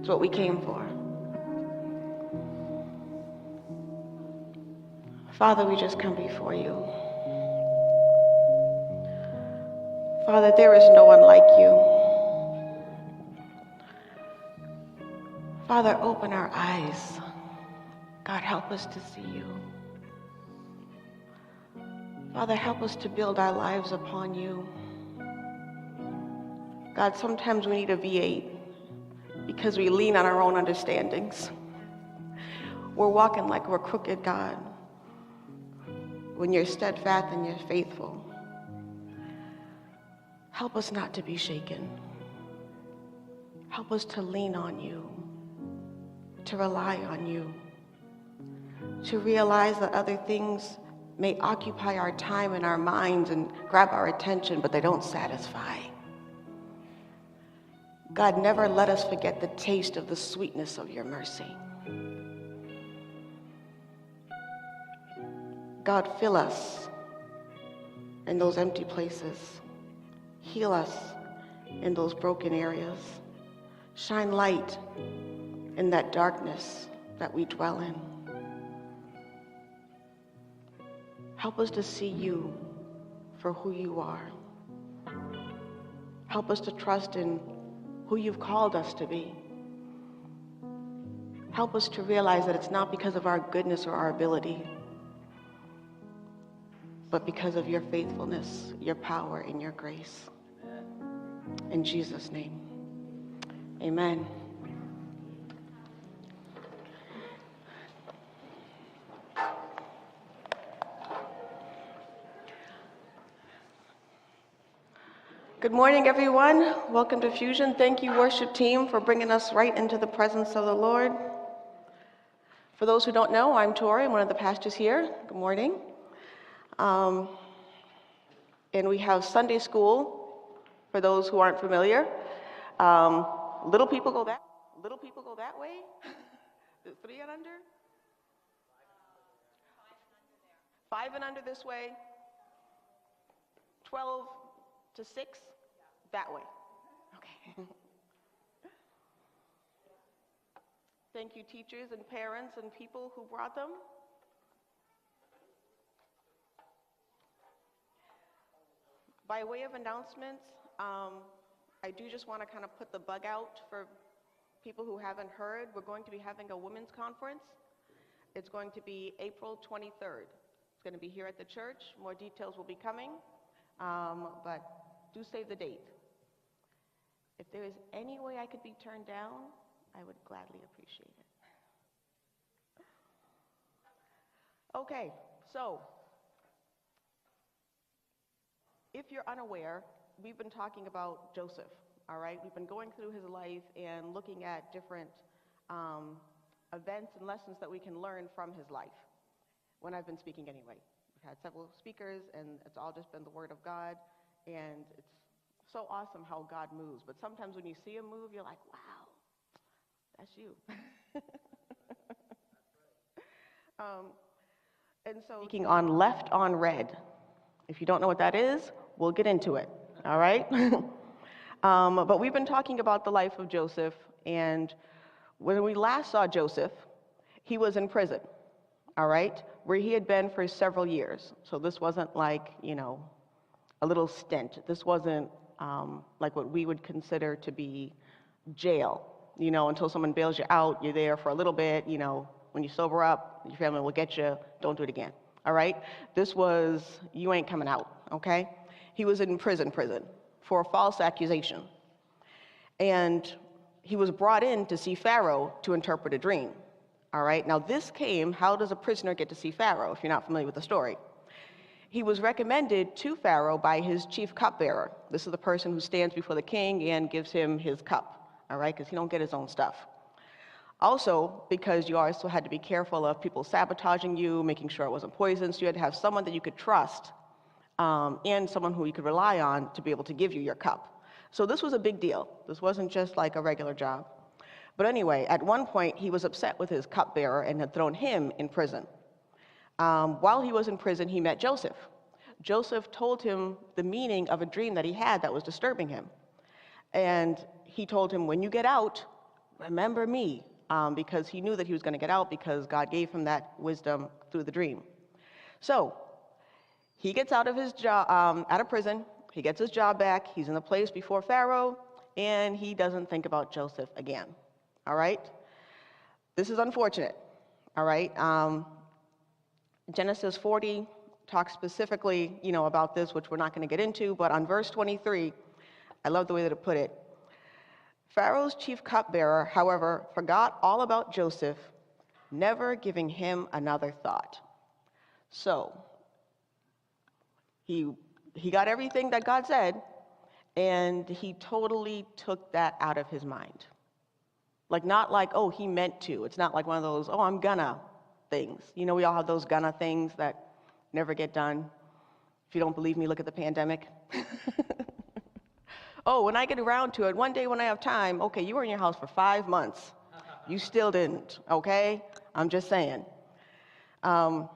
It's what we came for. Father, we just come before you. Father, there is no one like you. Father, open our eyes. God, help us to see you. Father, help us to build our lives upon you. God, sometimes we need a V8 because we lean on our own understandings. We're walking like we're crooked, God, when you're steadfast and you're faithful. Help us not to be shaken. Help us to lean on you, to rely on you, to realize that other things may occupy our time and our minds and grab our attention, but they don't satisfy. God, never let us forget the taste of the sweetness of your mercy. God, fill us in those empty places. Heal us in those broken areas. Shine light in that darkness that we dwell in. Help us to see you for who you are. Help us to trust in who you've called us to be. Help us to realize that it's not because of our goodness or our ability, but because of your faithfulness, your power, and your grace. In Jesus' name, amen. Good morning, everyone. Welcome to Fusion. Thank you, worship team, for bringing us right into the presence of the Lord. For those who don't know, I'm Torri. I'm one of the pastors here. Good morning. And we have Sunday school, for those who aren't familiar. Little people go that way. 3 and under? 5 and under this way. 12 to 6 that way. Okay. Thank you, teachers and parents and people who brought them. By way of announcements, I do just want to kind of put the bug out for people who haven't heard. We're going to be having a women's conference. It's going to be April 23rd. It's going to be here at the church. More details will be coming, but do save the date. If there is any way I could be turned down, I would gladly appreciate it. Okay, so if you're unaware, we've been talking about Joseph, all right? We've been going through his life and looking at different events and lessons that we can learn from his life, when I've been speaking anyway. We've had several speakers, and it's all just been the Word of God, and it's so awesome how God moves. But sometimes when you see him move, you're like, wow, that's you. And so speaking on left on red. If you don't know what that is, we'll get into it, all right? But we've been talking about the life of Joseph, and when we last saw Joseph, he was in prison, all right, where he had been for several years. So this wasn't like, a little stint. This wasn't like what we would consider to be jail, until someone bails you out. You're there for a little bit, when you sober up, your family will get you, don't do it again, all right? This was, you ain't coming out, okay? He was in prison for a false accusation. And he was brought in to see Pharaoh to interpret a dream, all right? Now this came, how does a prisoner get to see Pharaoh, if you're not familiar with the story? He was recommended to Pharaoh by his chief cupbearer. This is the person who stands before the king and gives him his cup, all right, because he don't get his own stuff. Also, because you also had to be careful of people sabotaging you, making sure it wasn't poison, so you had to have someone that you could trust and someone who you could rely on to be able to give you your cup. So this was a big deal. This wasn't just like a regular job. But anyway, at one point, he was upset with his cupbearer and had thrown him in prison. While he was in prison, he met Joseph. Joseph told him the meaning of a dream that he had that was disturbing him. And he told him, when you get out, remember me, because he knew that he was going to get out because God gave him that wisdom through the dream. So he gets out of his job, out of prison. He gets his job back. He's in the place before Pharaoh, and he doesn't think about Joseph again. All right? This is unfortunate. All right? Genesis 40 talks specifically, about this, which we're not going to get into, but on verse 23, I love the way that it put it. Pharaoh's chief cupbearer, however, forgot all about Joseph, never giving him another thought. So, he got everything that God said, and he totally took that out of his mind. Not like, oh, he meant to. It's not like one of those, oh, I'm gonna things. We all have those gonna things that never get done. If you don't believe me, look at the pandemic. Oh, when I get around to it, one day when I have time, okay, you were in your house for 5 months. You still didn't, okay? I'm just saying. And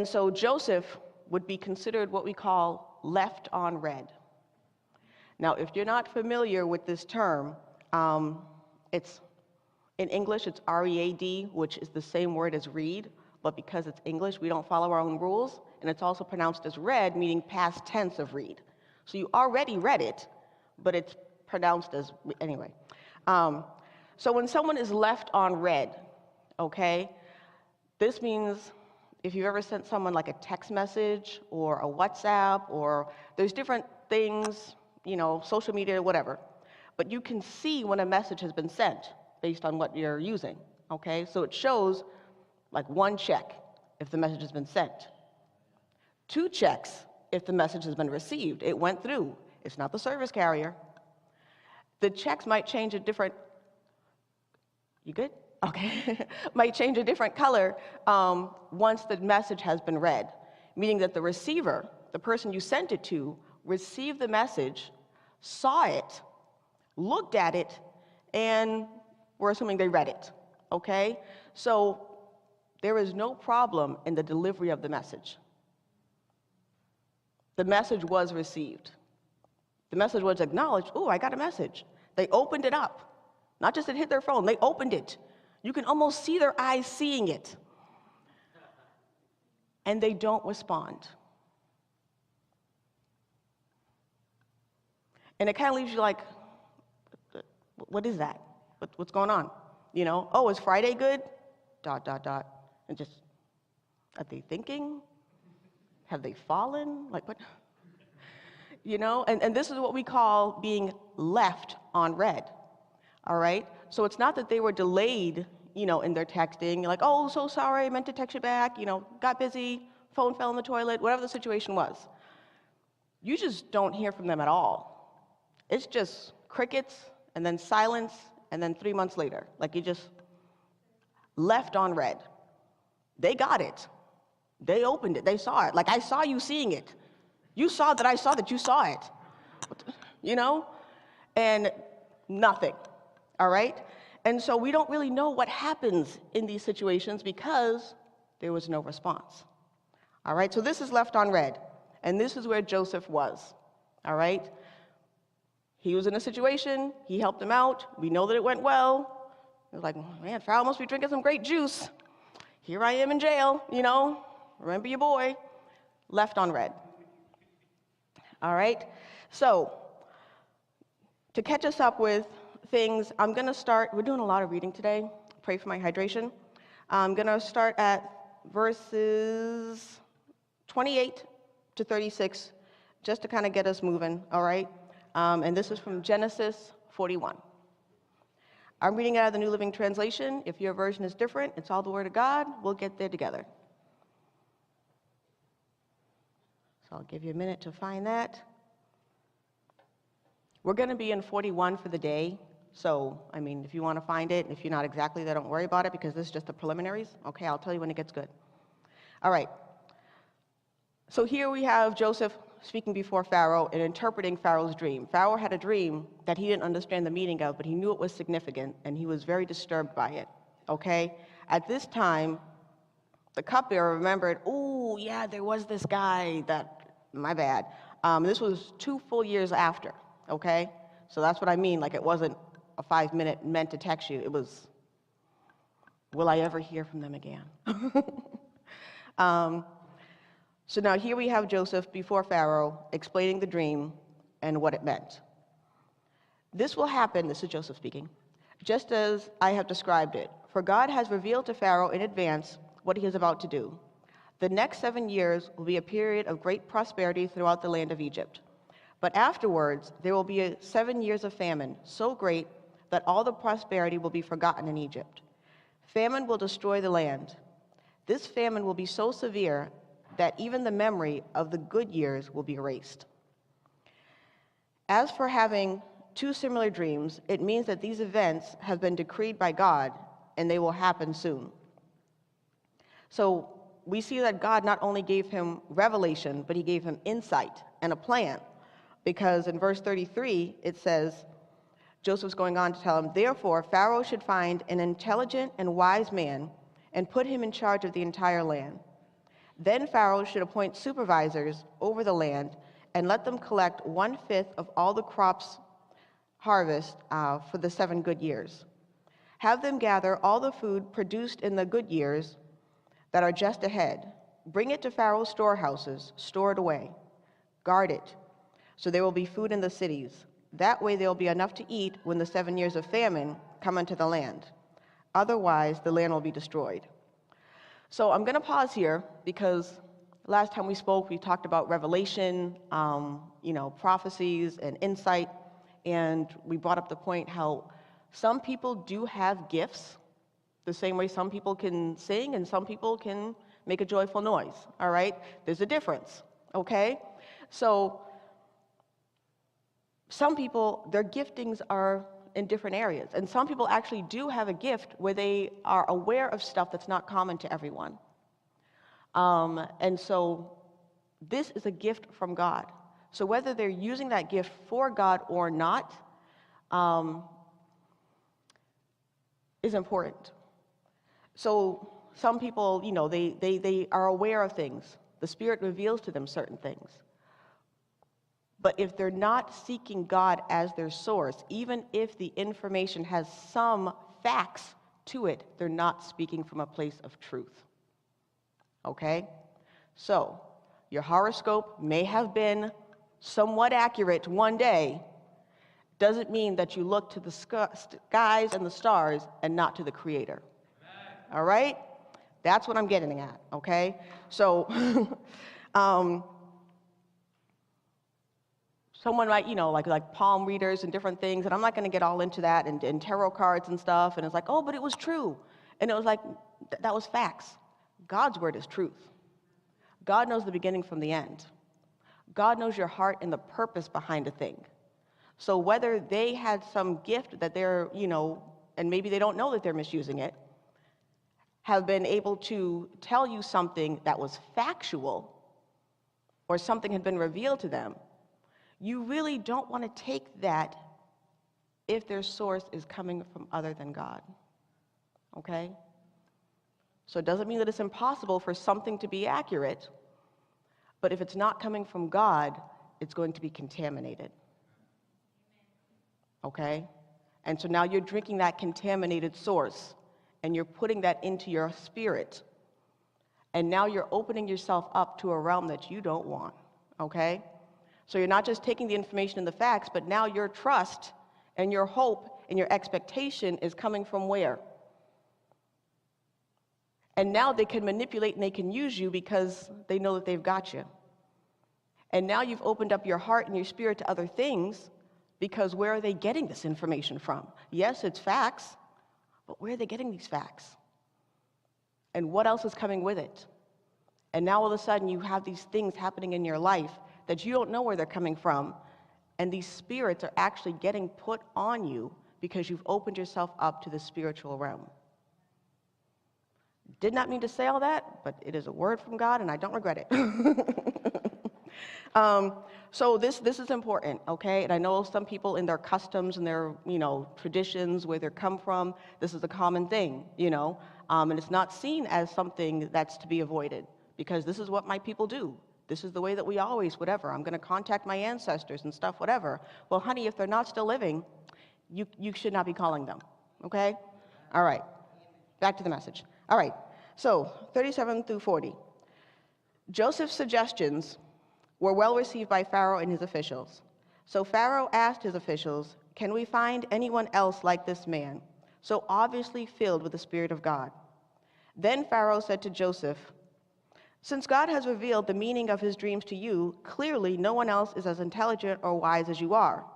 so Joseph would be considered what we call left on red. Now, if you're not familiar with this term, it's in English, it's R-E-A-D, which is the same word as read, but because it's English, we don't follow our own rules, and it's also pronounced as read, meaning past tense of read. So you already read it, but it's pronounced as, anyway. So when someone is left on red, okay, this means if you've ever sent someone like a text message or a WhatsApp, or there's different things, social media, whatever, but you can see when a message has been sent based on what you're using, okay? So it shows like 1 check if the message has been sent, 2 checks if the message has been received. It went through. It's not the service carrier. The checks might change a different, you good? Okay. Might change a different color once the message has been read, meaning that the receiver, the person you sent it to, received the message, saw it, looked at it, and we're assuming they read it, okay? So there is no problem in the delivery of the message. The message was received. The message was acknowledged. Oh, I got a message. They opened it up. Not just it hit their phone, they opened it. You can almost see their eyes seeing it. And they don't respond. And it kind of leaves you like, what is that? What's going on? Oh, is Friday good? ... And just, are they thinking? Have they fallen? Like what? And this is what we call being left on red. All right? So it's not that they were delayed, in their texting, like, oh, so sorry, I meant to text you back, got busy, phone fell in the toilet, whatever the situation was. You just don't hear from them at all. It's just crickets, and then silence, and then 3 months later, like you just left on red. They got it. They opened it. They saw it. Like I saw you seeing it. You saw that I saw that you saw it. And nothing. All right? And so we don't really know what happens in these situations because there was no response. All right? So this is left on red. And this is where Joseph was. All right? He was in a situation. He helped him out. We know that it went well. It was like, man, Pharaoh must be drinking some great juice. Here I am in jail, Remember your boy. Left on red. All right? So, to catch us up with things, I'm going to start, we're doing a lot of reading today. Pray for my hydration. I'm going to start at verses 28 to 36, just to kind of get us moving, all right? And this is from Genesis 41. I'm reading out of the New Living Translation. If your version is different, it's all the Word of God. We'll get there together. So I'll give you a minute to find that. We're going to be in 41 for the day. So, if you want to find it, if you're not exactly there, don't worry about it because this is just the preliminaries. Okay, I'll tell you when it gets good. All right. So here we have Joseph speaking before Pharaoh and interpreting Pharaoh's dream. Pharaoh had a dream that he didn't understand the meaning of, but he knew it was significant, and he was very disturbed by it, okay? At this time, the cupbearer remembered, oh, yeah, there was this guy that, my bad. This was 2 full years after, okay? So that's what I mean, like it wasn't a 5-minute meant to text you. It was, will I ever hear from them again? So now here we have Joseph before Pharaoh explaining the dream and what it meant. This will happen, this is Joseph speaking, just as I have described it. For God has revealed to Pharaoh in advance what he is about to do. The next 7 years will be a period of great prosperity throughout the land of Egypt. But afterwards, there will be 7 years of famine, so great that all the prosperity will be forgotten in Egypt. Famine will destroy the land. This famine will be so severe that even the memory of the good years will be erased. As for having 2 similar dreams, it means that these events have been decreed by God, and they will happen soon. So we see that God not only gave him revelation, but he gave him insight and a plan. Because in verse 33, it says, Joseph's going on to tell him, therefore, Pharaoh should find an intelligent and wise man and put him in charge of the entire land. Then Pharaoh should appoint supervisors over the land and let them collect 1/5 of all the crops harvest for the 7 good years. Have them gather all the food produced in the good years that are just ahead. Bring it to Pharaoh's storehouses, store it away, guard it, so there will be food in the cities. That way there will be enough to eat when the 7 years of famine come into the land. Otherwise, the land will be destroyed. So I'm going to pause here because last time we spoke, we talked about revelation, prophecies and insight, and we brought up the point how some people do have gifts, the same way some people can sing and some people can make a joyful noise, all right? There's a difference, okay? So some people, their giftings are in different areas, and some people actually do have a gift where they are aware of stuff that's not common to everyone. And so this is a gift from God. So whether they're using that gift for God or not is important. So some people, they are aware of things. The Spirit reveals to them certain things. But if they're not seeking God as their source, even if the information has some facts to it, they're not speaking from a place of truth. Okay? So, your horoscope may have been somewhat accurate one day, doesn't mean that you look to the skies and the stars and not to the Creator. All right? That's what I'm getting at, okay? So, someone might, like palm readers and different things, and I'm not going to get all into that, and tarot cards and stuff, and it's like, oh, but it was true. And it was like, that was facts. God's word is truth. God knows the beginning from the end. God knows your heart and the purpose behind a thing. So whether they had some gift that they're, and maybe they don't know that they're misusing it, have been able to tell you something that was factual, or something had been revealed to them, you really don't want to take that if their source is coming from other than God. Okay? So it doesn't mean that it's impossible for something to be accurate, but if it's not coming from God, it's going to be contaminated. Okay? And so now you're drinking that contaminated source, and you're putting that into your spirit. And now you're opening yourself up to a realm that you don't want. Okay? So you're not just taking the information and the facts, but now your trust and your hope and your expectation is coming from where? And now they can manipulate and they can use you because they know that they've got you. And now you've opened up your heart and your spirit to other things, because where are they getting this information from? Yes, it's facts, but where are they getting these facts? And what else is coming with it? And now all of a sudden you have these things happening in your life that you don't know where they're coming from, and these spirits are actually getting put on you because you've opened yourself up to the spiritual realm. Did not mean to say all that, but it is a word from God, and I don't regret it. So this is important, okay? And I know some people in their customs and their, traditions, where they come from, this is a common thing, and it's not seen as something that's to be avoided, because this is what my people do. This is the way that we always, whatever. I'm going to contact my ancestors and stuff, whatever. Well, honey, if they're not still living, you should not be calling them, okay? All right, back to the message. All right, so 37 through 40. Joseph's suggestions were well received by Pharaoh and his officials. So Pharaoh asked his officials, "Can we find anyone else like this man, so obviously filled with the Spirit of God?" Then Pharaoh said to Joseph, "Since God has revealed the meaning of his dreams to you, clearly no one else is as intelligent or wise as you are.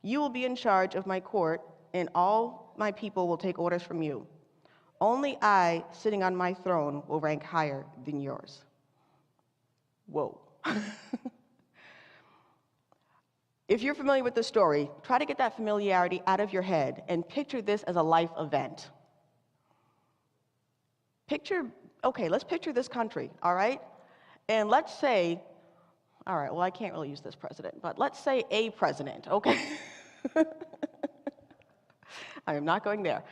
You will be in charge of my court, and all my people will take orders from you. Only I, sitting on my throne, will rank higher than yours." Whoa. If you're familiar with the story, try to get that familiarity out of your head and picture this as a life event. Let's picture this country, all right? And let's say, all right, well, I can't really use this president, but let's say a president, okay? I am not going there.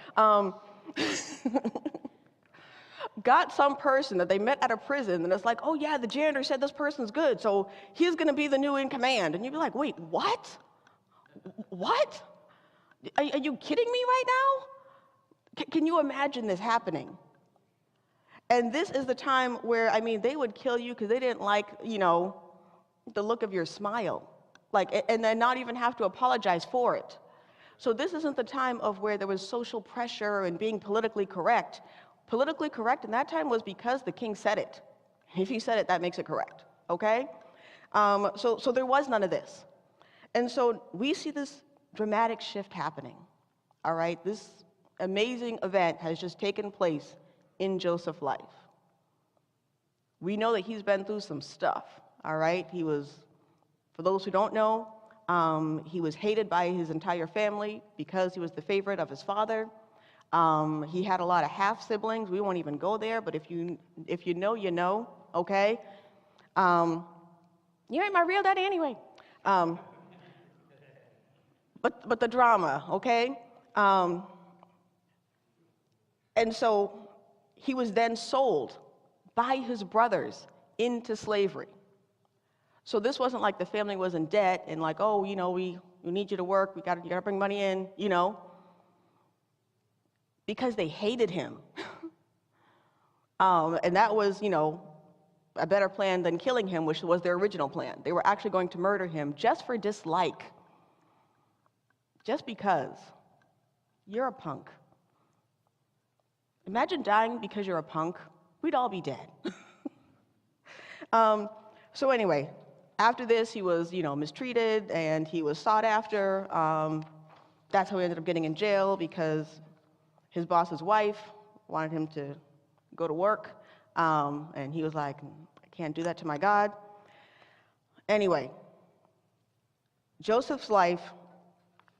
Got some person that they met at a prison, and it's like, oh yeah, the janitor said this person's good, so he's gonna be the new in command. And you'd be like, wait, what? What? Are you kidding me right now? Can you imagine this happening? And this is the time where, I mean, they would kill you because they didn't like, the look of your smile. And then not even have to apologize for it. So this isn't the time of where there was social pressure and being politically correct. Politically correct in that time was because the king said it. If he said it, that makes it correct, okay? So there was none of this. And so we see this dramatic shift happening, all right? This amazing event has just taken place in Joseph's life. We know that he's been through some stuff, all right? He was, for those who don't know, he was hated by his entire family because he was the favorite of his father. He had a lot of half-siblings. We won't even go there, but if you know, you know, okay? You ain't my real daddy anyway. But the drama, okay? And so he was then sold by his brothers into slavery. So this wasn't like the family was in debt and like, oh, we need you to work, you gotta bring money in, because they hated him. And that was, a better plan than killing him, which was their original plan. They were actually going to murder him just for dislike. Just because you're a punk. Imagine dying because you're a punk. We'd all be dead. So anyway, after this, he was, mistreated and he was sought after. That's how he ended up getting in jail, because his boss's wife wanted him to go to work. And he was like, I can't do that to my God. Anyway, Joseph's life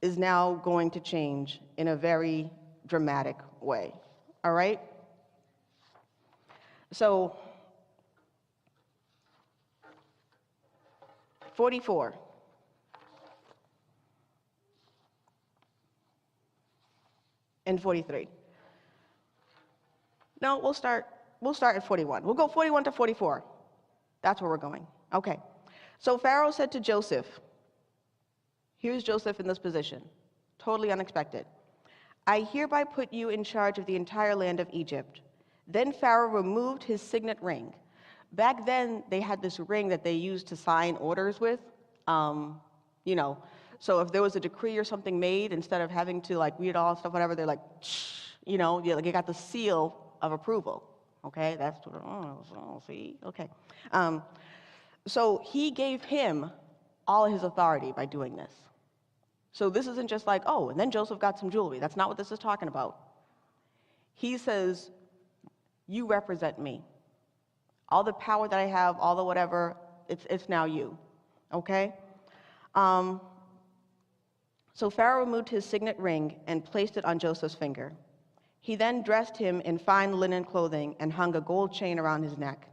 is now going to change in a very dramatic way, all right? So, 44. And 43. No, we'll start at 41. We'll go 41 to 44. That's where we're going. Okay. So Pharaoh said to Joseph, here's Joseph in this position, totally unexpected. I hereby put you in charge of the entire land of Egypt. Then Pharaoh removed his signet ring. Back then, they had this ring that they used to sign orders with, So if there was a decree or something made, instead of having to read all stuff, whatever, they're like, shh, you got the seal of approval. Okay, that's what, see, okay. So he gave him all his authority by doing this. So this isn't just like, oh, and then Joseph got some jewelry. That's not what this is talking about. He says, you represent me. All the power that I have, all the whatever, it's now you, okay? So Pharaoh removed his signet ring and placed it on Joseph's finger. He then dressed him in fine linen clothing and hung a gold chain around his neck.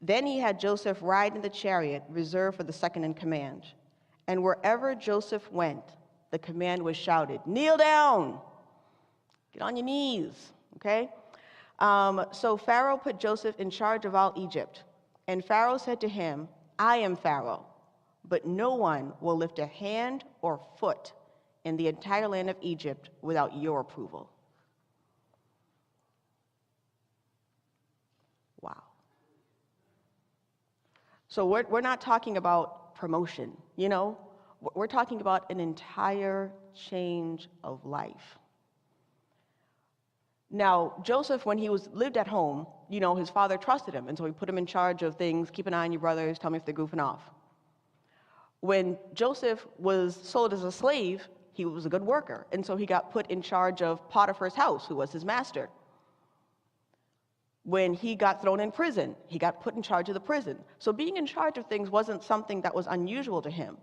Then he had Joseph ride in the chariot reserved for the second in command. And wherever Joseph went, the command was shouted, kneel down, get on your knees, okay? So Pharaoh put Joseph in charge of all Egypt. And Pharaoh said to him, I am Pharaoh, but no one will lift a hand or foot in the entire land of Egypt without your approval. Wow. So we're not talking about promotion, you know? We're talking about an entire change of life. Now, Joseph, when he lived at home, you know, his father trusted him, and so he put him in charge of things, keep an eye on your brothers, tell me if they're goofing off. When Joseph was sold as a slave, he was a good worker, and so he got put in charge of Potiphar's house, who was his master. When he got thrown in prison, he got put in charge of the prison. So being in charge of things wasn't something that was unusual to him.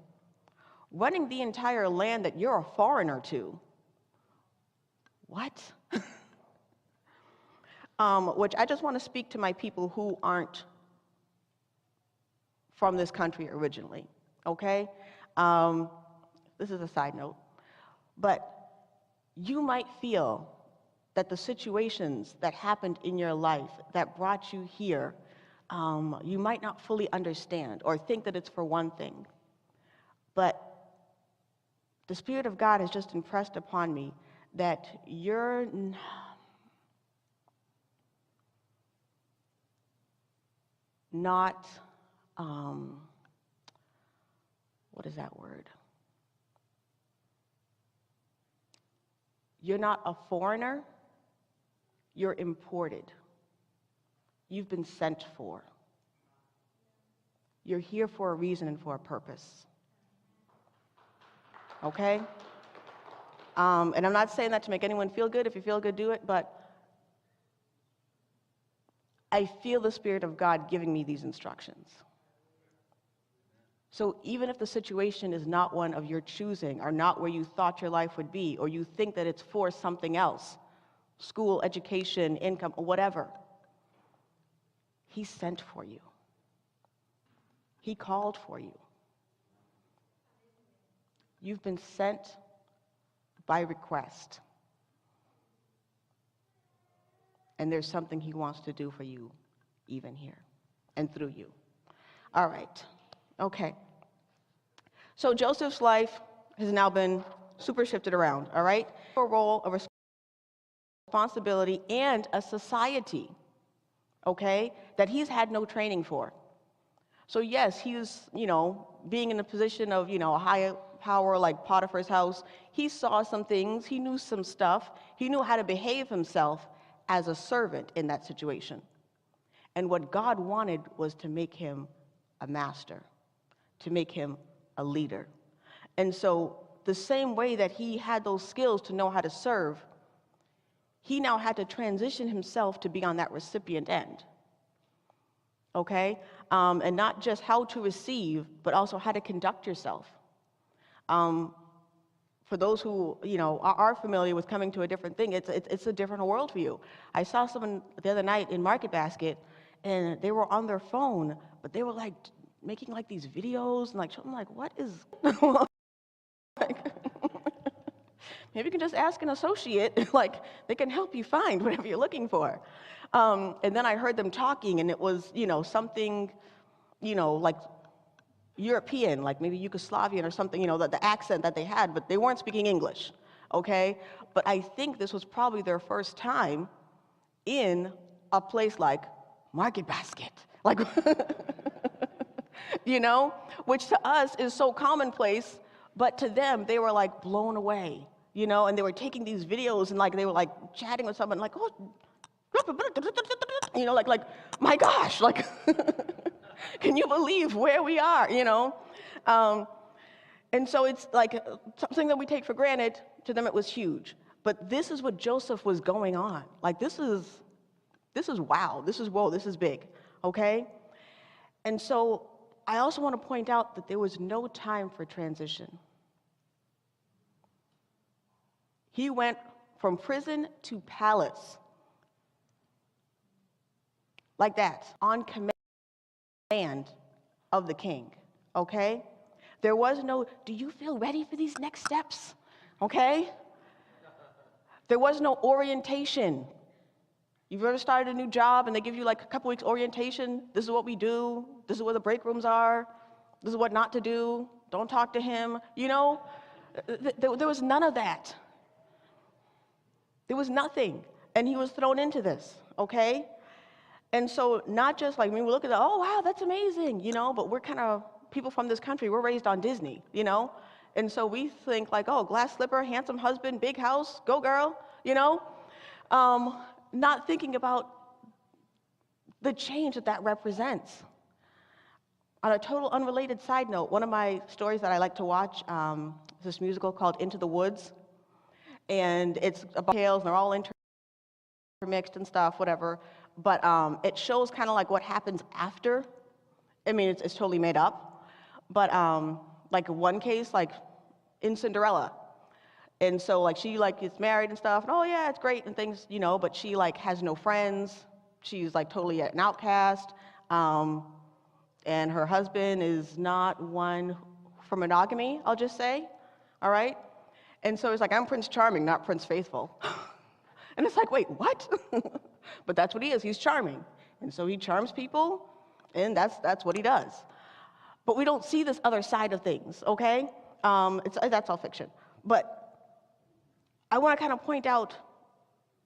Running the entire land that you're a foreigner to, what? Which I just want to speak to my people who aren't from this country originally, okay? This is a side note. But you might feel that the situations that happened in your life that brought you here, you might not fully understand or think that it's for one thing. But the Spirit of God has just impressed upon me that you're not, what is that word? You're not a foreigner, you're imported. You've been sent for. You're here for a reason and for a purpose. Okay? And I'm not saying that to make anyone feel good. If you feel good, do it. But I feel the Spirit of God giving me these instructions. So even if the situation is not one of your choosing or not where you thought your life would be, or you think that it's for something else, school, education, income, or whatever, He sent for you. He called for you. You've been sent by request. And there's something He wants to do for you even here and through you. All right. Okay. So Joseph's life has now been super shifted around, all right? A role, a responsibility, and a society, okay, that he's had no training for. So yes, he was, being in a position of, a higher power like Potiphar's house. He saw some things, he knew some stuff, he knew how to behave himself as a servant in that situation. And what God wanted was to make him a master, to make him a leader. And so the same way that he had those skills to know how to serve, he now had to transition himself to be on that recipient end. Okay? And not just how to receive, but also how to conduct yourself. For those who, are familiar with coming to a different thing, it's a different world for you. I saw someone the other night in Market Basket, and they were on their phone, but they were like making like these videos, and I'm like, what is, maybe you can just ask an associate, like they can help you find whatever you're looking for. And then I heard them talking, and it was, something, like European, like maybe Yugoslavian or something, the accent that they had, but they weren't speaking English, okay? But I think this was probably their first time in a place like Market Basket, like, which to us is so commonplace, but to them, they were like blown away, and they were taking these videos and like they were like chatting with someone like, oh, like, my gosh, like, can you believe where we are, And so it's like something that we take for granted, to them it was huge. But this is what Joseph was going on. Like, this is wow, this is whoa, this is big, okay? And so I also want to point out that there was no time for transition. He went from prison to palace, like that, on command of the king, okay? There was no, do you feel ready for these next steps, okay? There was no orientation. You've ever started a new job and they give you like a couple weeks orientation? This is what we do. This is where the break rooms are. This is what not to do. Don't talk to him. There was none of that. There was nothing. And he was thrown into this, okay? And so not just like, I mean, we look at it, oh, wow, that's amazing, but we're kind of people from this country, we're raised on Disney, And so we think like, oh, glass slipper, handsome husband, big house, go girl, Not thinking about the change that represents. On a total unrelated side note, one of my stories that I like to watch is this musical called Into the Woods. And it's about tales, and they're all intermixed and stuff, whatever. But it shows kind of like what happens after. I mean, it's totally made up. But like one case, like in Cinderella. And so like she like gets married and stuff, and oh yeah, it's great and things, but she like has no friends. She's like totally an outcast. And her husband is not one for monogamy, I'll just say. All right? And so it's like, I'm Prince Charming, not Prince Faithful. And it's like, wait, what? But that's what he is. He's charming. And so he charms people, and that's what he does. But we don't see this other side of things, okay? That's all fiction. But I want to kind of point out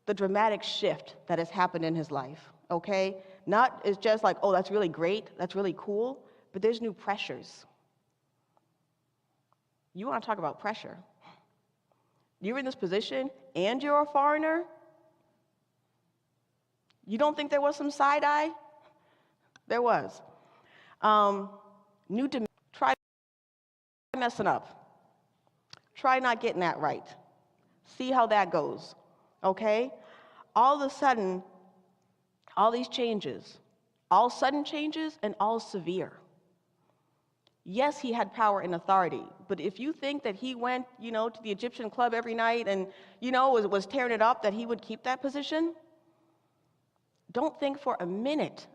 the dramatic shift that has happened in his life, okay? Not as just like, oh, that's really great, that's really cool, but there's new pressures. You want to talk about pressure. You're in this position, and you're a foreigner? You don't think there was some side eye? There was. Try messing up. Try not getting that right. See how that goes, okay? All of a sudden, all these changes, all sudden changes and all severe. Yes, he had power and authority, but if you think that he went, to the Egyptian club every night and, was tearing it up, that he would keep that position, don't think for a minute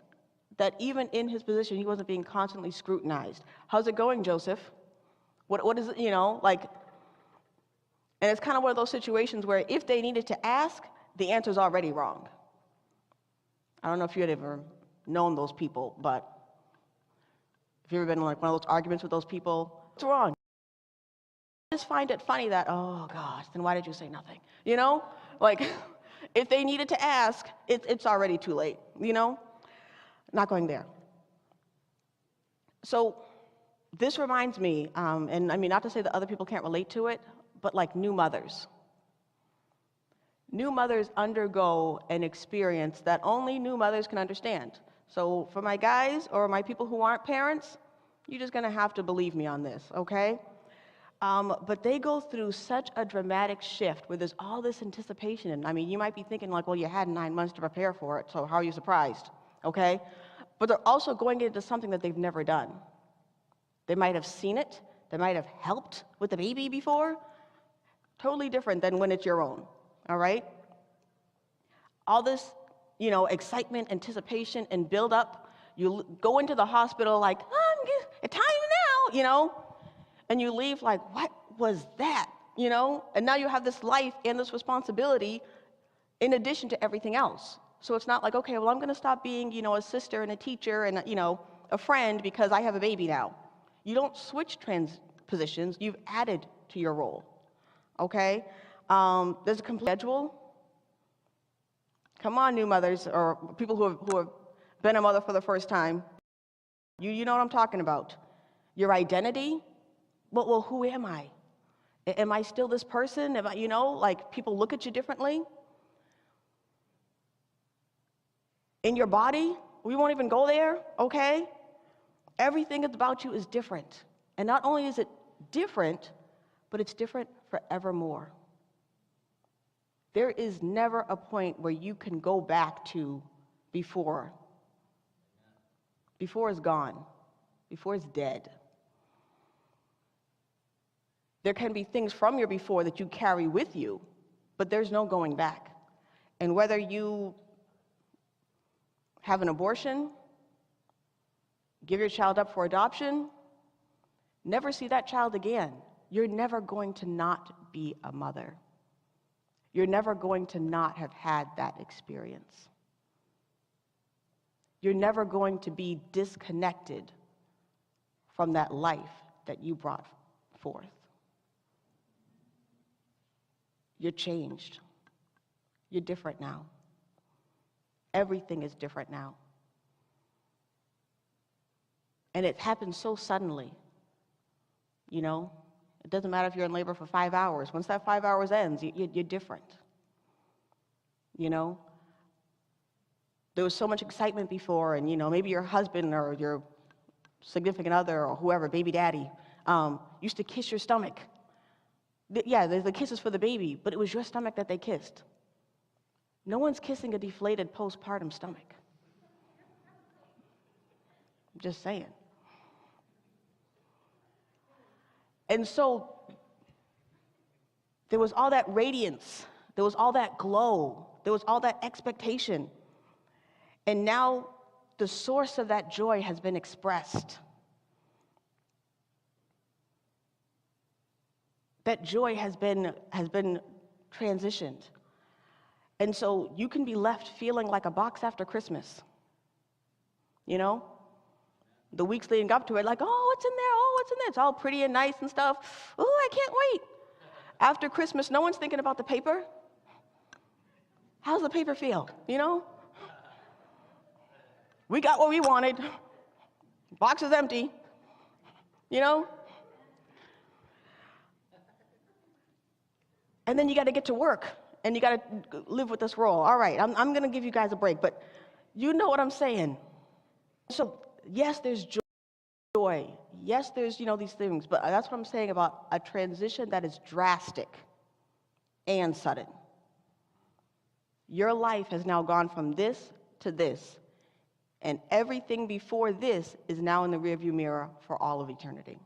that even in his position, he wasn't being constantly scrutinized. How's it going, Joseph? What is it, And it's kind of one of those situations where if they needed to ask, the answer's already wrong. I don't know if you had ever known those people, but if you've ever been in like one of those arguments with those people, what's wrong? I just find it funny that, oh gosh, then why did you say nothing? Like if they needed to ask, it's already too late, Not going there. So this reminds me, and I mean, not to say that other people can't relate to it, but like new mothers. New mothers undergo an experience that only new mothers can understand. So for my guys or my people who aren't parents, you're just gonna have to believe me on this, okay? But they go through such a dramatic shift where there's all this anticipation. And I mean, you might be thinking like, well, you had 9 months to prepare for it, so how are you surprised, okay? But they're also going into something that they've never done. They might have seen it, they might have helped with the baby before. Totally different than when it's your own, all right? All this, excitement, anticipation, and build up. You go into the hospital like, it's time now, and you leave like, what was that, And now you have this life and this responsibility in addition to everything else. So it's not like, okay, well, I'm going to stop being, a sister and a teacher and, a friend because I have a baby now. You don't switch positions. You've added to your role, okay? There's a complete schedule. Come on, new mothers or people who have been a mother for the first time. You know what I'm talking about. Your identity. Well, who am I? Am I still this person? Am I, like people look at you differently? In your body, we won't even go there, okay? Everything about you is different. And not only is it different, but it's different forevermore. There is never a point where you can go back to before. Before is gone. Before is dead. There can be things from your before that you carry with you, but there's no going back. And whether you have an abortion, give your child up for adoption, never see that child again, you're never going to not be a mother. You're never going to not have had that experience. You're never going to be disconnected from that life that you brought forth. You're changed. You're different now. Everything is different now. And it happens so suddenly, you know? It doesn't matter if you're in labor for 5 hours. Once that 5 hours ends, you're different, you know? There was so much excitement before, and, you know, maybe your husband or your significant other or whoever, baby daddy, used to kiss your stomach. Yeah, there's the kisses for the baby, but it was your stomach that they kissed. No one's kissing a deflated postpartum stomach. I'm just saying. And so there was all that radiance, there was all that glow, there was all that expectation. And now the source of that joy has been expressed. That joy has been transitioned. And so you can be left feeling like a box after Christmas. You know? The weeks leading up to it, like, oh, it's in there, oh, it's in there. It's all pretty and nice and stuff. Oh, I can't wait. After Christmas, no one's thinking about the paper. How's the paper feel? You know? We got what we wanted. Box is empty. You know? And then you got to get to work, and you got to live with this role. All right, I'm going to give you guys a break, but you know what I'm saying. So, yes, there's joy. Yes, there's, you know, these things, but that's what I'm saying about a transition that is drastic and sudden. Your life has now gone from this to this, and everything before this is now in the rearview mirror for all of eternity.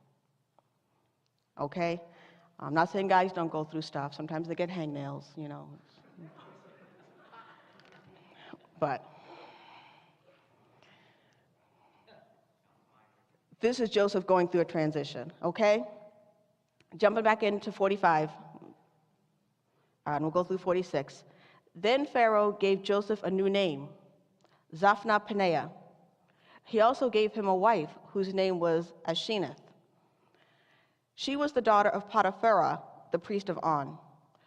Okay? I'm not saying guys don't go through stuff. Sometimes they get hangnails, you know. But this is Joseph going through a transition, okay? Jumping back into 45, and we'll go through 46. Then Pharaoh gave Joseph a new name, Zaphnath-Paneah. He also gave him a wife whose name was Asenath. She was the daughter of Potiphar, the priest of On.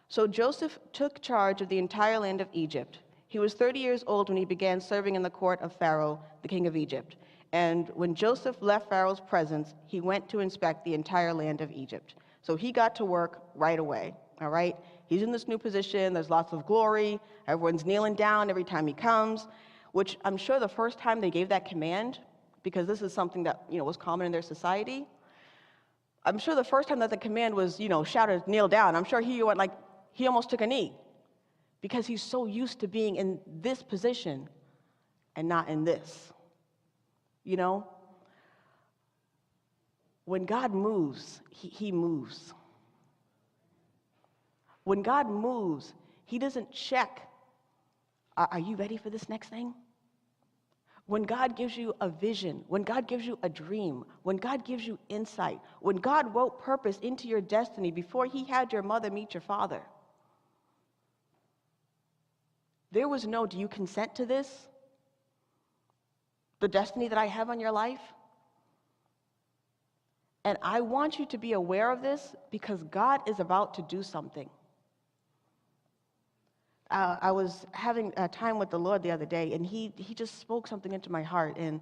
So Joseph took charge of the entire land of Egypt. He was 30 years old when he began serving in the court of Pharaoh, the king of Egypt. And when Joseph left Pharaoh's presence, he went to inspect the entire land of Egypt. So he got to work right away, all right? He's in this new position. There's lots of glory. Everyone's kneeling down every time he comes, which I'm sure the first time they gave that command, because this is something that, you know, was common in their society, I'm sure the first time that the command was, you know, shouted, kneel down, I'm sure he went like, he almost took a knee because he's so used to being in this position and not in this, you know? When God moves, he moves. When God moves, he doesn't check, are you ready for this next thing? When God gives you a vision, when God gives you a dream, when God gives you insight, when God wrote purpose into your destiny before he had your mother meet your father, there was no, do you consent to this? The destiny that I have on your life? And I want you to be aware of this because God is about to do something. I was having a time with the Lord the other day, and he just spoke something into my heart. And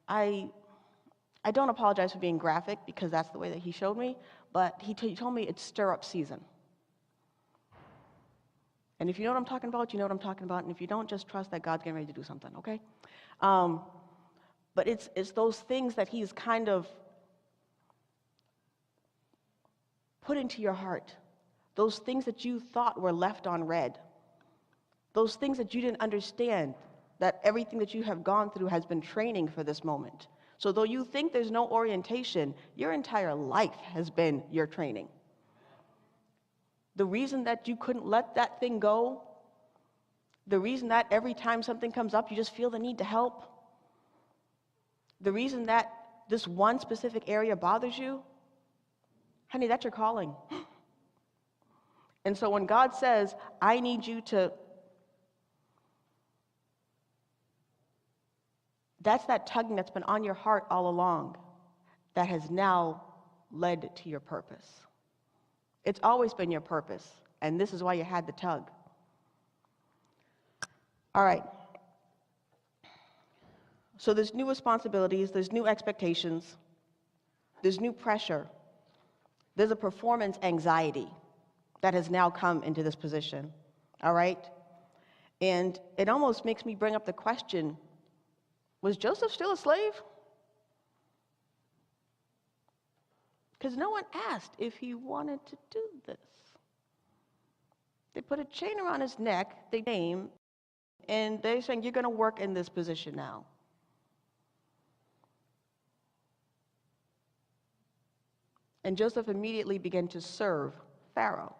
I don't apologize for being graphic because that's the way that he showed me, but he told me it's stir-up season. And if you know what I'm talking about, you know what I'm talking about. And if you don't, just trust that God's getting ready to do something, okay? But it's those things that he's kind of put into your heart, those things that you thought were left on red, those things that you didn't understand, that everything that you have gone through has been training for this moment. So though you think there's no orientation, your entire life has been your training. The reason that you couldn't let that thing go, the reason that every time something comes up, you just feel the need to help, the reason that this one specific area bothers you, honey, that's your calling. And so when God says, I need you to, that's that tugging that's been on your heart all along that has now led to your purpose. It's always been your purpose, And this is why you had the tug. All right. So there's new responsibilities, there's new expectations, there's new pressure. There's a performance anxiety that has now come into this position. All right? And it almost makes me bring up the question, was Joseph still a slave? Because no one asked if he wanted to do this. They put a chain around his neck, they name, and they're saying, you're going to work in this position now. And Joseph immediately began to serve Pharaoh.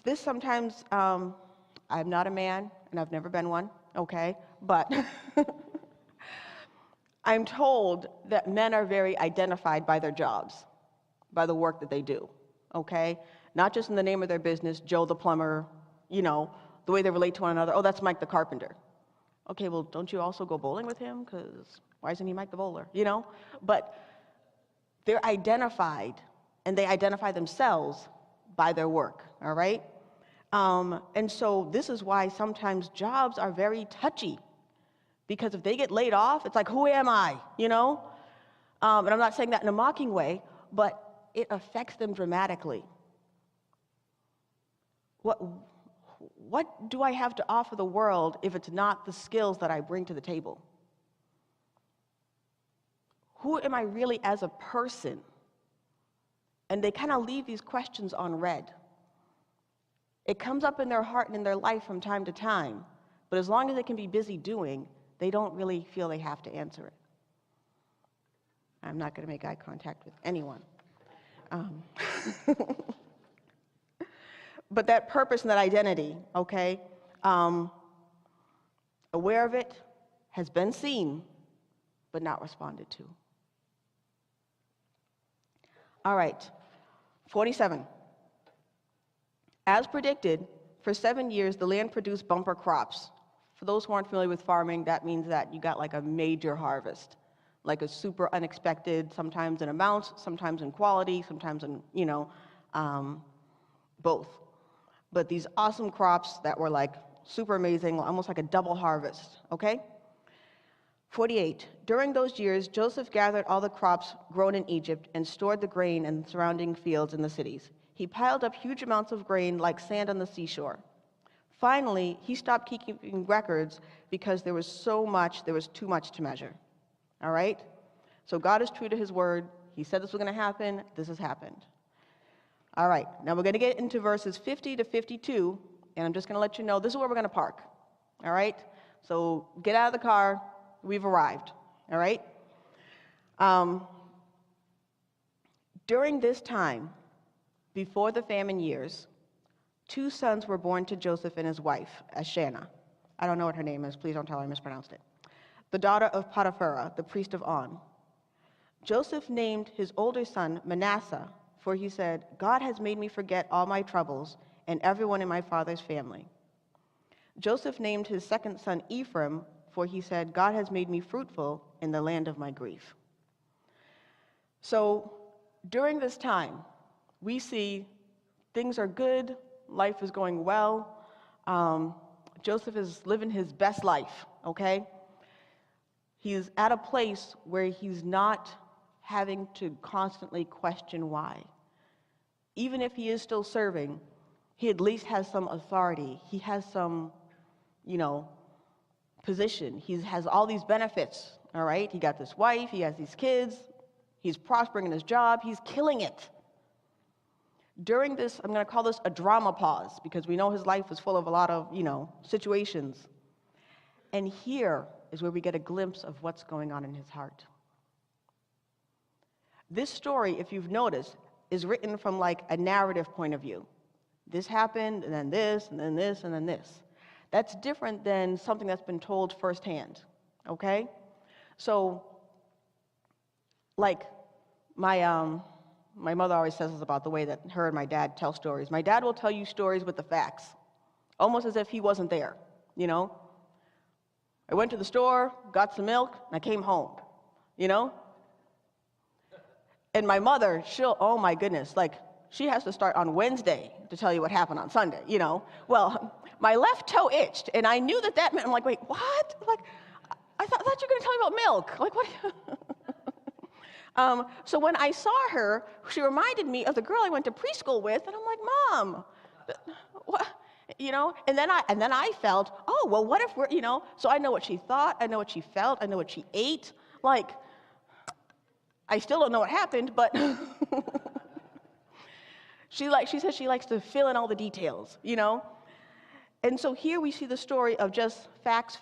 This sometimes, I'm not a man, and I've never been one, okay? But I'm told that men are very identified by their jobs, by the work that they do, okay? Not just in the name of their business, Joe the plumber, you know, the way they relate to one another. Oh, that's Mike the carpenter. Okay, well, don't you also go bowling with him? Because why isn't he Mike the bowler, you know? But they're identified, and they identify themselves by their work, all right? And so this is why sometimes jobs are very touchy, because if they get laid off, it's like, who am I, you know? And I'm not saying that in a mocking way, but it affects them dramatically. What do I have to offer the world if it's not the skills that I bring to the table? Who am I really as a person? And they kind of leave these questions unread. It comes up in their heart and in their life from time to time, but as long as they can be busy doing, they don't really feel they have to answer it. I'm not going to make eye contact with anyone. But that purpose and that identity, okay, aware of it, has been seen, but not responded to. All right, 47. As predicted, for 7 years, the land produced bumper crops. For those who aren't familiar with farming, that means that you got like a major harvest, like a super unexpected, sometimes in amounts, sometimes in quality, sometimes in, you know, both. But these awesome crops that were like super amazing, almost like a double harvest, okay? 48. During those years, Joseph gathered all the crops grown in Egypt and stored the grain in the surrounding fields in the cities. He piled up huge amounts of grain like sand on the seashore. Finally, he stopped keeping records because there was too much to measure. All right? So God is true to his word. He said this was going to happen. This has happened. All right, now we're going to get into verses 50 to 52, and I'm just going to let you know this is where we're going to park. All right? So get out of the car. We've arrived. All right? During this time, before the famine years, 2 sons were born to Joseph and his wife, Ashana. I don't know what her name is. Please don't tell her I mispronounced it. The daughter of Potiphar, the priest of On. Joseph named his older son Manasseh, for he said, God has made me forget all my troubles and everyone in my father's family. Joseph named his second son Ephraim, for he said, God has made me fruitful in the land of my grief. So during this time, we see things are good, life is going well. Joseph is living his best life, okay? He's at a place where he's not having to constantly question why. Even if he is still serving, he at least has some authority. He has some, you know, position. He has all these benefits, all right? He got this wife, he has these kids, he's prospering in his job, he's killing it. During this, I'm going to call this a drama pause, because we know his life is full of a lot of, you know, situations. And here is where we get a glimpse of what's going on in his heart. This story, if you've noticed, is written from like a narrative point of view. This happened, and then this, and then this, and then this. That's different than something that's been told firsthand, okay? So, like, my mother always says this about the way that her and my dad tell stories. My dad will tell you stories with the facts, almost as if he wasn't there, you know? I went to the store, got some milk, and I came home, you know? And my mother, oh my goodness, like, she has to start on Wednesday to tell you what happened on Sunday, you know? Well, my left toe itched, and I knew that meant, I'm like, wait, what? Like, I thought you were going to tell me about milk. Like, what? So when I saw her, she reminded me of the girl I went to preschool with, and I'm like, Mom, what? You know? And then I felt, oh, well, what if we're, you know? So I know what she thought, I know what she felt, I know what she ate. Like, I still don't know what happened, but she says she likes to fill in all the details, you know? And so here we see the story of just facts.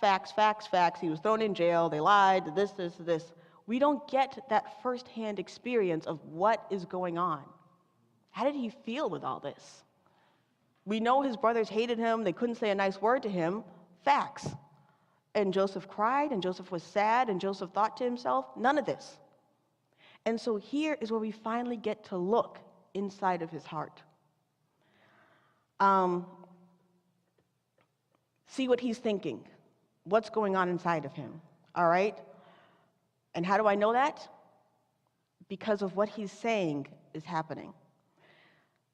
He was thrown in jail, they lied, this. We don't get that firsthand experience of what is going on. How did he feel with all this? We know his brothers hated him, they couldn't say a nice word to him. Facts. And Joseph cried, and Joseph was sad, and Joseph thought to himself, none of this. And so here is where we finally get to look inside of his heart. See what he's thinking, what's going on inside of him, all right? And how do I know that? Because of what he's saying is happening.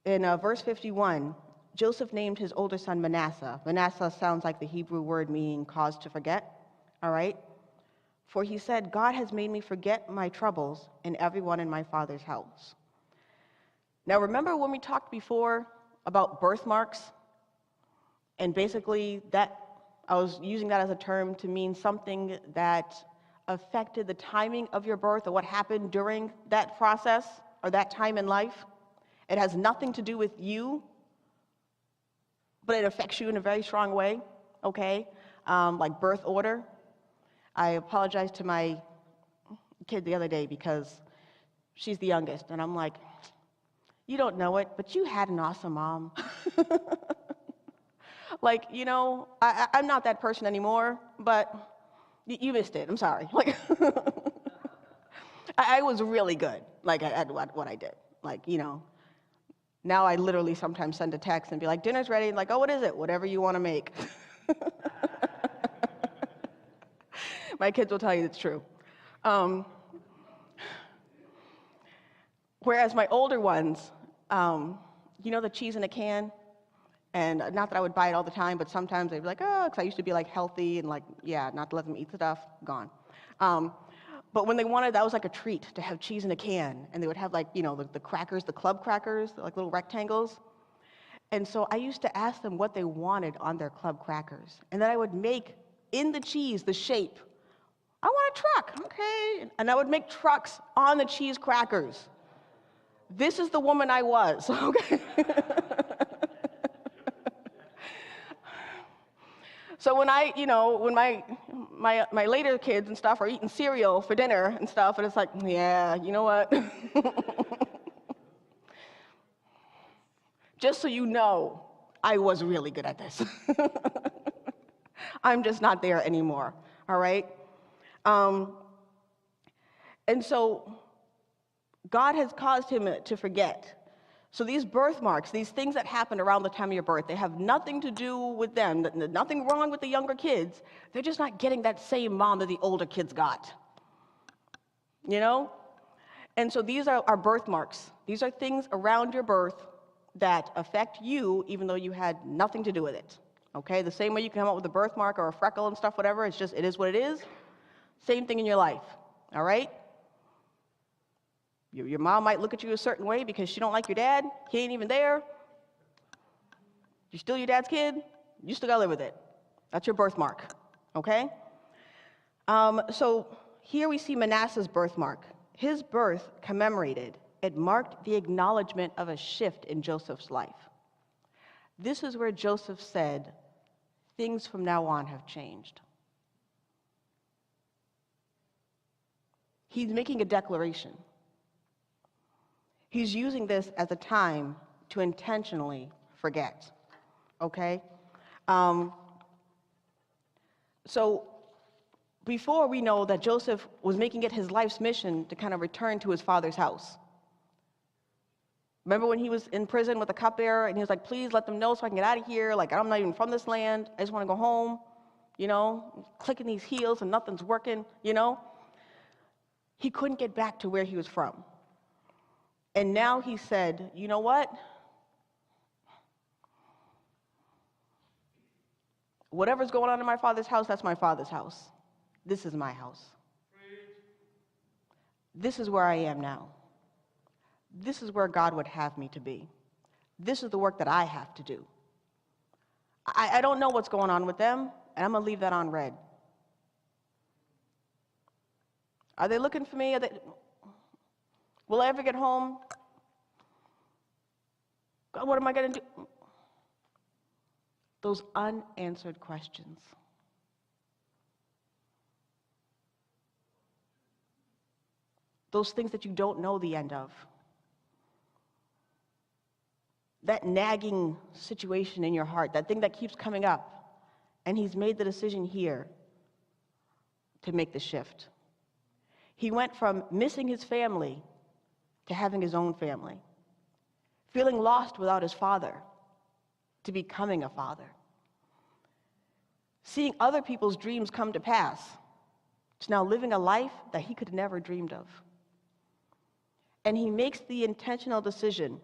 In verse 51, Joseph named his older son Manasseh. Manasseh sounds like the Hebrew word meaning cause to forget, all right? For he said, God has made me forget my troubles and everyone in my father's house. Now, remember when we talked before about birthmarks? And basically, that I was using that as a term to mean something that affected the timing of your birth or what happened during that process or that time in life. It has nothing to do with you, but it affects you in a very strong way, okay? Like birth order. I apologized to my kid the other day because she's the youngest, and I'm like, you don't know it, but you had an awesome mom. Like, you know, I'm not that person anymore, but you missed it. I'm sorry. Like, I was really good, like, at what I did. Like, you know, now I literally sometimes send a text and be like, dinner's ready. And like, oh, what is it? Whatever you want to make. My kids will tell you it's true. Whereas my older ones, you know the cheese in a can? And not that I would buy it all the time, but sometimes they'd be like, oh, because I used to be like healthy and like, yeah, not to let them eat stuff, gone. But when they wanted, that was like a treat to have cheese in a can. And they would have like, you know, the crackers, the club crackers, like little rectangles. And so I used to ask them what they wanted on their club crackers. And then I would make in the cheese the shape. I want a truck, okay. And I would make trucks on the cheese crackers. This is the woman I was, okay. So when when my later kids and stuff are eating cereal for dinner and stuff, and it's like, yeah, you know what? Just so you know, I was really good at this. I'm just not there anymore, all right? And so God has caused him to forget. So these birthmarks, these things that happen around the time of your birth, they have nothing to do with them, nothing wrong with the younger kids. They're just not getting that same mom that the older kids got, you know? And so these are birthmarks. These are things around your birth that affect you even though you had nothing to do with it, okay? The same way you can come up with a birthmark or a freckle and stuff, whatever, it is what it is. Same thing in your life, all right? Your mom might look at you a certain way because she don't like your dad. He ain't even there. You're still your dad's kid. You still gotta live with it. That's your birthmark, okay? So here we see Manasseh's birthmark. His birth commemorated. It marked the acknowledgement of a shift in Joseph's life. This is where Joseph said, things from now on have changed. He's making a declaration. He's using this as a time to intentionally forget, okay? So before we know that Joseph was making it his life's mission to kind of return to his father's house. Remember when he was in prison with the cupbearer and he was like, please let them know so I can get out of here. Like, I'm not even from this land. I just want to go home, you know, clicking these heels and nothing's working, you know? He couldn't get back to where he was from. And now he said, you know what? Whatever's going on in my father's house, that's my father's house. This is my house. This is where I am now. This is where God would have me to be. This is the work that I have to do. I don't know what's going on with them, and I'm going to leave that on red. Are they looking for me? Will I ever get home? God, what am I going to do? Those unanswered questions. Those things that you don't know the end of. That nagging situation in your heart, that thing that keeps coming up. And he's made the decision here to make the shift. He went from missing his family to having his own family. Feeling lost without his father to becoming a father. Seeing other people's dreams come to pass to now living a life that he could have never dreamed of. And he makes the intentional decision,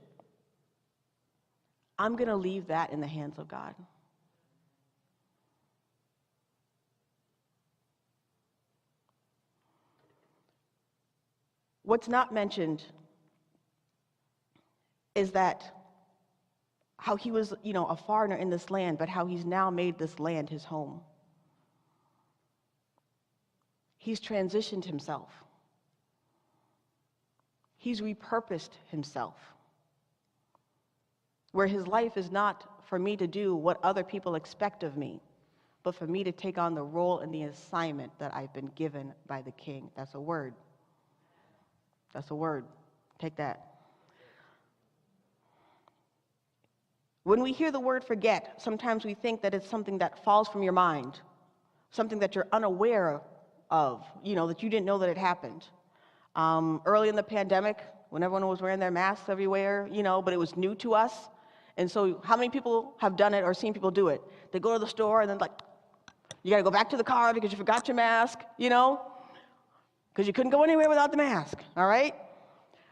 I'm going to leave that in the hands of God. What's not mentioned is that how he was, a foreigner in this land, but how he's now made this land his home. He's transitioned himself. He's repurposed himself. Where his life is not for me to do what other people expect of me, but for me to take on the role and the assignment that I've been given by the King. That's a word. That's a word. Take that. When we hear the word forget, sometimes we think that it's something that falls from your mind, something that you're unaware of, that you didn't know that it happened. Early in the pandemic, when everyone was wearing their masks everywhere, but it was new to us. And so how many people have done it or seen people do it? They go to the store and then you got to go back to the car because you forgot your mask, because you couldn't go anywhere without the mask, all right?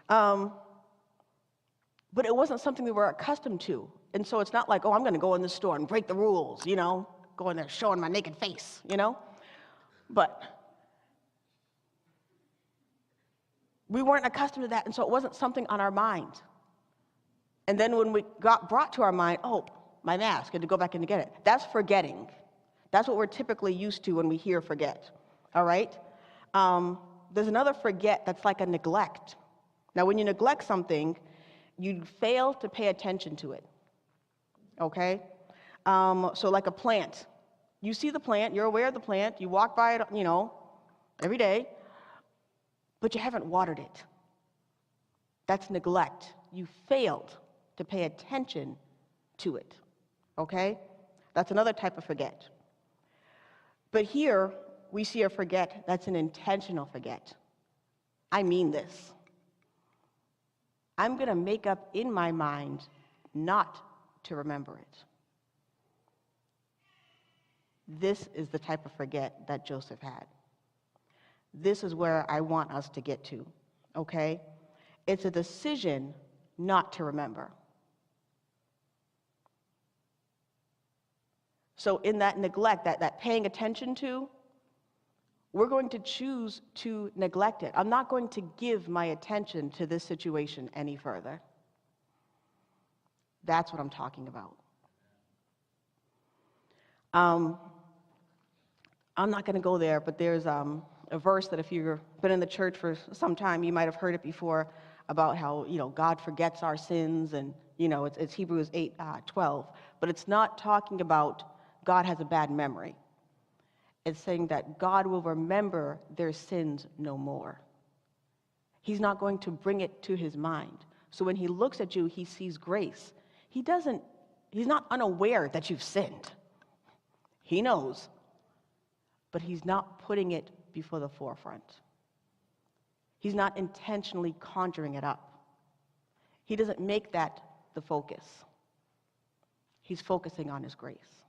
But it wasn't something we were accustomed to. And so it's not like, I'm going to go in the store and break the rules, go in there showing my naked face, But we weren't accustomed to that, and so it wasn't something on our mind. And then when we got brought to our mind, my mask, I had to go back in to get it. That's forgetting. That's what we're typically used to when we hear forget, all right? There's another forget that's like a neglect. Now, when you neglect something, you fail to pay attention to it, okay? So like a plant. You see the plant, you're aware of the plant, you walk by it, every day, but you haven't watered it. That's neglect. You failed to pay attention to it, okay? That's another type of forget. But here, we see a forget that's an intentional forget. I mean this. I'm going to make up in my mind not to remember it. This is the type of forget that Joseph had. This is where I want us to get to, okay? It's a decision not to remember. So in that neglect, that paying attention to, we're going to choose to neglect it. I'm not going to give my attention to this situation any further. That's what I'm talking about. I'm not going to go there, but there's a verse that if you've been in the church for some time, you might have heard it before about how, God forgets our sins, and, it's Hebrews 8:12. But it's not talking about God has a bad memory. It's saying that God will remember their sins no more. He's not going to bring it to his mind. So when he looks at you, he sees grace. He's not unaware that you've sinned. He knows, but he's not putting it before the forefront. He's not intentionally conjuring it up. He doesn't make that the focus. He's focusing on his grace.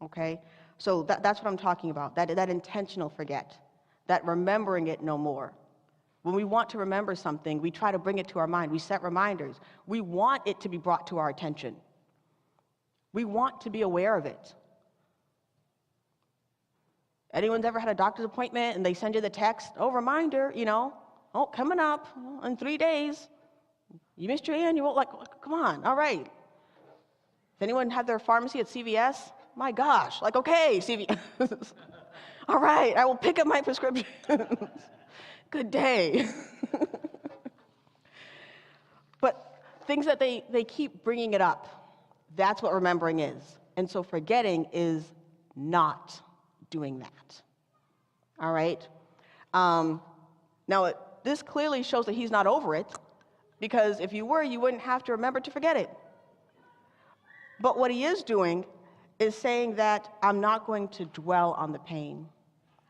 Okay? So that's what I'm talking about, that intentional forget, that remembering it no more. When we want to remember something, we try to bring it to our mind. We set reminders. We want it to be brought to our attention. We want to be aware of it. Anyone's ever had a doctor's appointment and they send you the text, oh, reminder, oh, coming up in 3 days. You missed your annual. Like, come on, all right. Does anyone have their pharmacy at CVS? My gosh, like, okay, CVS. All right, I will pick up my prescription. Good day. But things that they keep bringing it up, that's what remembering is. And so forgetting is not doing that. All right? Now, this clearly shows that he's not over it, because if you were, you wouldn't have to remember to forget it. But what he is doing is saying that I'm not going to dwell on the pain.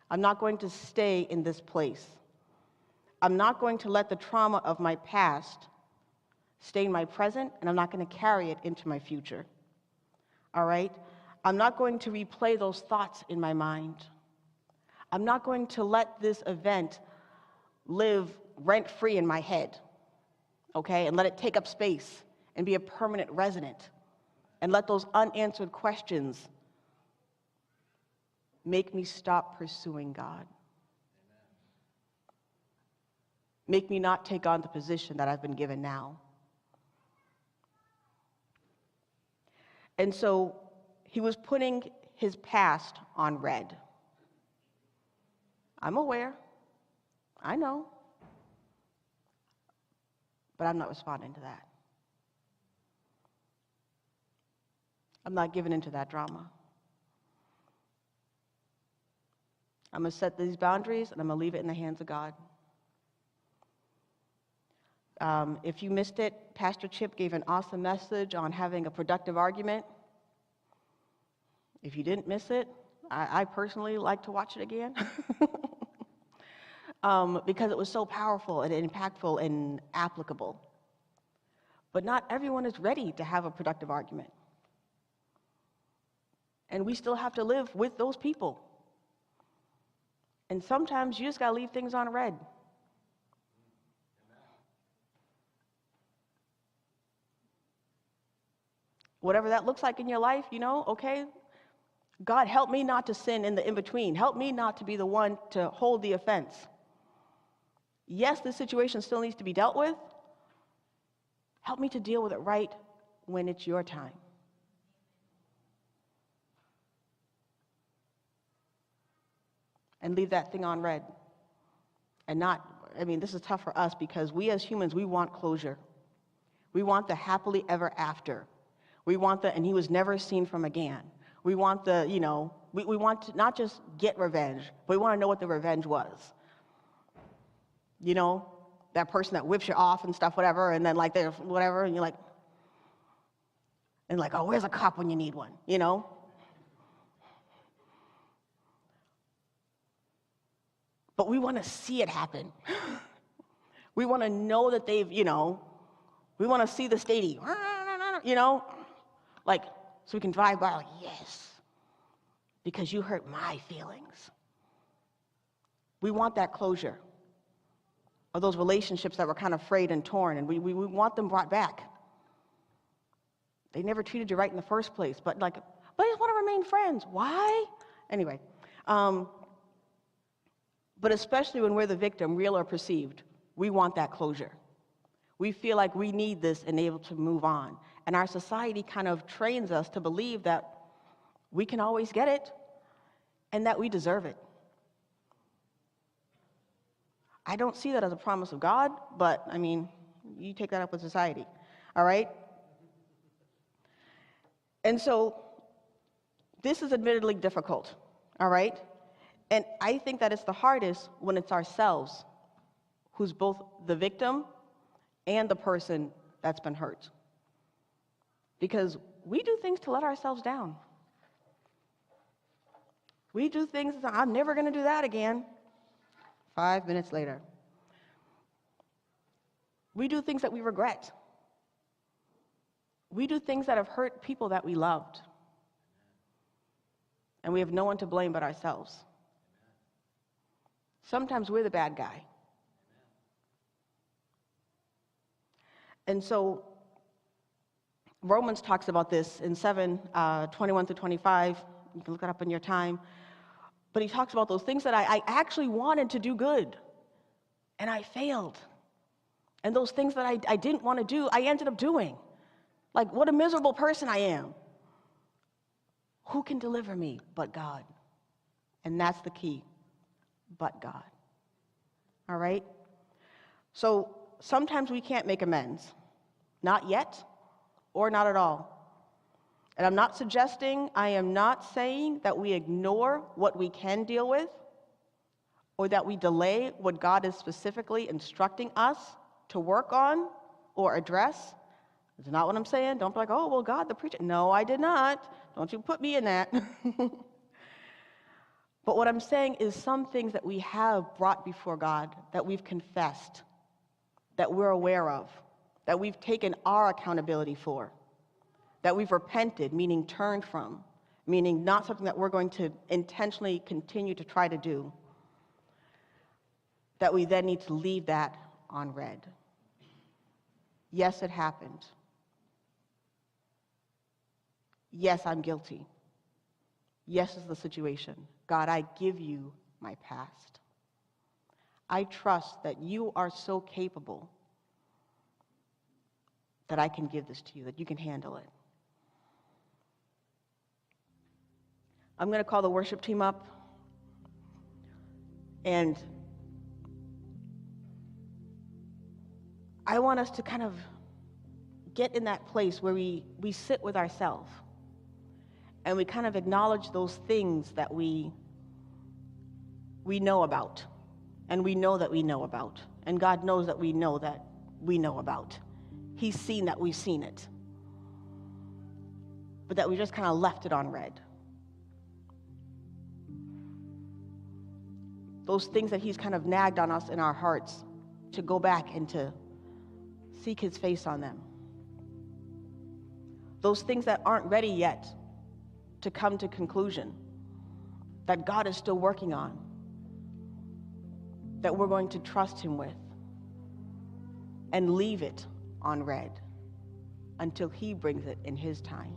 I'm not going to stay in this place. I'm not going to let the trauma of my past stay in my present, and I'm not going to carry it into my future. All right? I'm not going to replay those thoughts in my mind. I'm not going to let this event live rent-free in my head, okay, and let it take up space and be a permanent resident, and let those unanswered questions make me stop pursuing God. Make me not take on the position that I've been given now. And so he was putting his past on red. I'm aware. I know. But I'm not responding to that. I'm not giving into that drama. I'm going to set these boundaries, and I'm going to leave it in the hands of God. If you missed it, Pastor Chip gave an awesome message on having a productive argument. If you didn't miss it, I personally like to watch it again because it was so powerful and impactful and applicable. But not everyone is ready to have a productive argument. And we still have to live with those people. And sometimes you just got to leave things on red. Whatever that looks like in your life, okay, God, help me not to sin in the in-between. Help me not to be the one to hold the offense. Yes, this situation still needs to be dealt with. Help me to deal with it right when it's your time. And leave that thing on red. And this is tough for us because we as humans, we want closure. We want the happily ever after. We want and he was never seen from again. We want we want to not just get revenge, but we want to know what the revenge was. That person that whips you off and stuff, whatever, and then there's whatever, and you're like, oh, where's a cop when you need one, But we want to see it happen. We want to know that they've, we want to see the stadium, so we can drive by yes, because you hurt my feelings. We want that closure of those relationships that were kind of frayed and torn, and we want them brought back. They never treated you right in the first place, but I just want to remain friends. Why? Anyway, but especially when we're the victim, real or perceived, we want that closure. We feel like we need this and able to move on. And our society kind of trains us to believe that we can always get it and that we deserve it. I don't see that as a promise of God, but you take that up with society, all right? And so this is admittedly difficult, all right? And I think that it's the hardest when it's ourselves who's both the victim and the person that's been hurt. Because we do things to let ourselves down. We do things, I'm never going to do that again. 5 minutes later. We do things that we regret. We do things that have hurt people that we loved. And we have no one to blame but ourselves. Sometimes we're the bad guy. And so Romans talks about this in 7:21 through 25. You can look it up in your time. But he talks about those things that I actually wanted to do good, and I failed. And those things that I didn't want to do, I ended up doing. Like, what a miserable person I am. Who can deliver me but God? And that's the key, but God. All right? So sometimes we can't make amends. Not yet, or not at all. And I'm not suggesting, I am not saying that we ignore what we can deal with, or that we delay what God is specifically instructing us to work on or address. That's not what I'm saying. Don't be like, oh, well, God, the preacher. No, I did not. Don't you put me in that. But what I'm saying is some things that we have brought before God, that we've confessed, that we're aware of, that we've taken our accountability for, that we've repented, meaning turned from, meaning not something that we're going to intentionally continue to try to do, that we then need to leave that on red. Yes, it happened. Yes, I'm guilty. Yes is the situation. God, I give you my past. I trust that you are so capable that I can give this to you, that you can handle it. I'm going to call the worship team up, and I want us to kind of get in that place where we sit with ourselves and we kind of acknowledge those things that we know about, and we know that we know about, and God knows that we know about. He's seen that we've seen it, but that we just kind of left it on red. Those things that he's kind of nagged on us in our hearts to go back and to seek his face on them. Those things that aren't ready yet to come to conclusion, that God is still working on, that we're going to trust him with and leave it on red until he brings it in his time.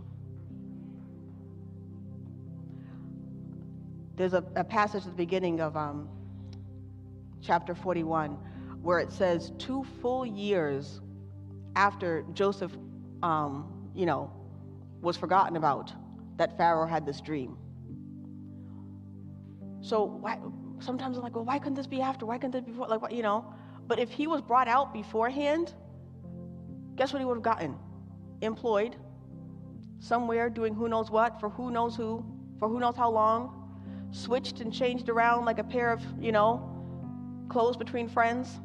There's a passage at the beginning of chapter 41 where it says 2 full years after Joseph was forgotten about, that Pharaoh had this dream. So sometimes I'm like, well, why couldn't this be after? Why couldn't this be before? Like, But if he was brought out beforehand, guess what he would have gotten? Employed somewhere doing who knows what, for who knows who, for who knows how long, switched and changed around like a pair of, clothes between friends.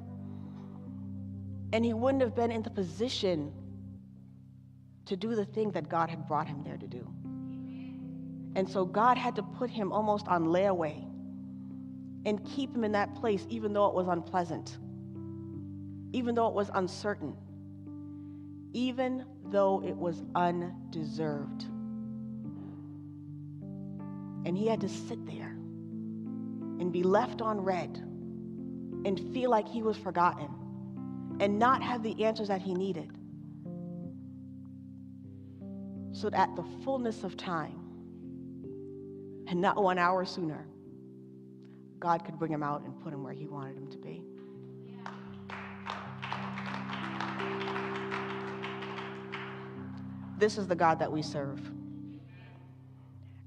And he wouldn't have been in the position to do the thing that God had brought him there to do. And so God had to put him almost on layaway and keep him in that place, even though it was unpleasant, even though it was uncertain, even though it was undeserved. And he had to sit there and be left on red and feel like he was forgotten and not have the answers that he needed, so that at the fullness of time, and not 1 hour sooner, God could bring him out and put him where he wanted him to be. This is the God that we serve.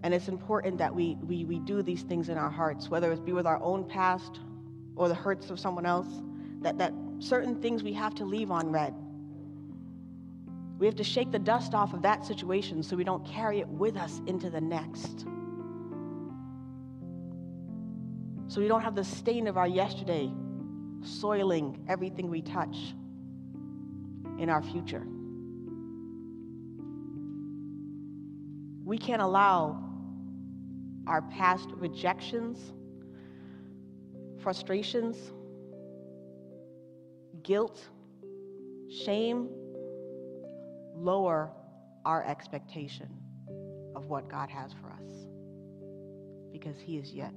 And it's important that we do these things in our hearts, whether it be with our own past or the hurts of someone else, that certain things we have to leave on red. We have to shake the dust off of that situation so we don't carry it with us into the next. So we don't have the stain of our yesterday soiling everything we touch in our future. We can't allow our past rejections, frustrations, guilt, shame, lower our expectation of what God has for us, because he is yet